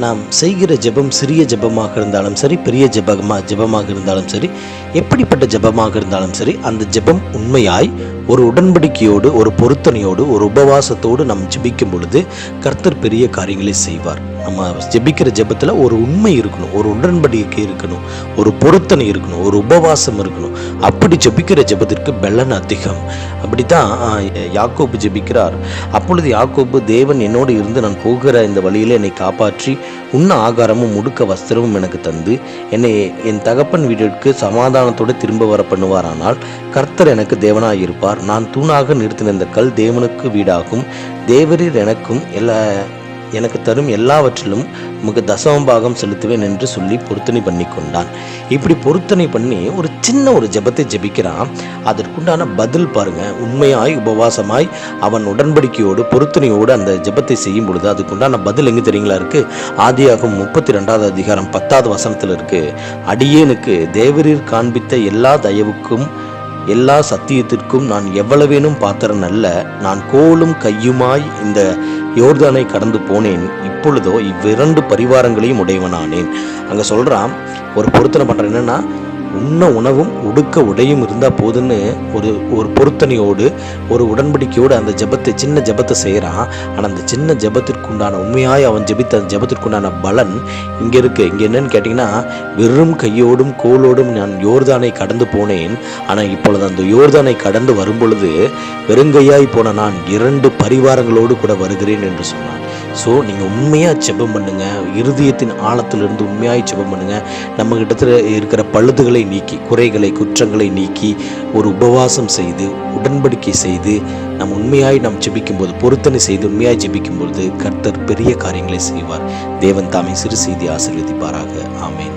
நாம் செய்கிற ஜெபம் சிறிய ஜெபமாக இருந்தாலும் சரி, பெரிய ஜெபமாக இருந்தாலும் சரி, எப்படிப்பட்ட ஜெபமாக இருந்தாலும் சரி, அந்த ஜெபம் உண்மையாய் ஒரு உடன்படிக்கையோடு, ஒரு பொருத்தனையோடு, ஒரு உபவாசத்தோடு நாம் ஜெபிக்கும் பொழுது கர்த்தர் பெரிய காரியங்களை செய்வார். நம்ம ஜெபிக்கிற ஜெபத்தில் ஒரு உண்மை இருக்கணும், ஒரு உடன்படிக்கை இருக்கணும், ஒரு பொருத்தனை இருக்கணும், ஒரு உபவாசம் இருக்கணும். அப்படி ஜெபிக்கிற ஜெபத்திற்கு பலன் அதிகம். அப்படித்தான் யாக்கோபு ஜெபிக்கிறார். அப்பொழுது யாக்கோபு, தேவன் என்னோடு இருந்து நான் போகிற இந்த வழியில் என்னை காப்பாற்றி உண்ண ஆகாரமும் உடுக்க வஸ்திரமும் எனக்கு தந்து என்னை என் தகப்பன் வீட்டிற்கு சமாதானத்தோடு திரும்ப வர பண்ணுவாரானால் கர்த்தர் எனக்கு தேவனாக இருப்பார். நான் தூணாக நிறுத்தின இந்த கல் தேவனுக்கு வீடாகும். தேவரீர் எனக்கு தரும் எல்லாவற்றிலும் உமக்கு தசமபாகம் செலுத்துவேன் என்று சொல்லி பொருத்தனை பண்ணி கொண்டான். இப்படி பொருத்தனை பண்ணி ஒரு சின்ன ஜெபத்தை ஜெபிக்கிறான். அதற்குண்டான பதில் பாருங்க. உண்மையாய் உபவாசமாய் அவன் உடன்படிக்கையோடு பொருத்தனையோடு அந்த ஜெபத்தை செய்யும் பொழுது அதுக்குண்டான பதில் எங்கே தெரியுங்களா இருக்கு? ஆதியாகமம் 32 அதிகாரம் 10வது வசனத்தில் இருக்கு. அடியேனுக்கு தேவரீர் காண்பித்த எல்லா தயவுக்கும் எல்லா சத்தியத்திற்கும் நான் எவ்வளவேனும் பாத்திரன் அல்ல. நான் கோலும் கையுமாய் இந்த யோர்தானை கடந்து போனேன். இப்பொழுதோ இவ்விரண்டு பரிவாரங்களையும் உடையவனானேன். அங்கே சொல்கிறான், ஒரு பொருத்தனை பண்ணுறேன். என்னென்னா, உண்ண உணவும் உடுக்க உடையும் இருந்தால் போதுன்னு ஒரு பொருத்தனையோடு ஒரு உடன்படிக்கையோடு அந்த சின்ன ஜெபத்தை செய்கிறான். ஆனால் அந்த சின்ன ஜெபத்திற்குண்டான உண்மையாய் அவன் ஜெபித்த அந்த ஜெபத்திற்குண்டான பலன் இங்கே இருக்குது. இங்கே என்னன்னு கேட்டிங்கன்னா, வெறும் கையோடும் கோலோடும் நான் யோர்தானை கடந்து போனேன். ஆனால் இப்பொழுது அந்த யோர்தானை கடந்து வரும்பொழுது வெறுங்கையாய் போன நான் 2 பரிவாரங்களோடு கூட வருகிறேன் என்று சொன்னான். ஸோ நீங்கள் உண்மையாக ஜெபம் பண்ணுங்கள். இருதயத்தின் ஆழத்திலிருந்து உண்மையாக ஜெபம் பண்ணுங்கள். நம்ம கிட்ட இருக்கிற பழுதுகளை நீக்கி, குறைகளை குற்றங்களை நீக்கி ஒரு உபவாசம் செய்து உடன்படிக்கை செய்து நம் உண்மையாய் நாம் ஜெபிக்கும்போது, பொருத்தனை செய்து உண்மையாய் ஜெபிக்கும்போது கர்த்தர் பெரிய காரியங்களை செய்வார். தேவன் தாமே சிறு செய்தி ஆசீர்வதிப்பாராக. ஆமேன்.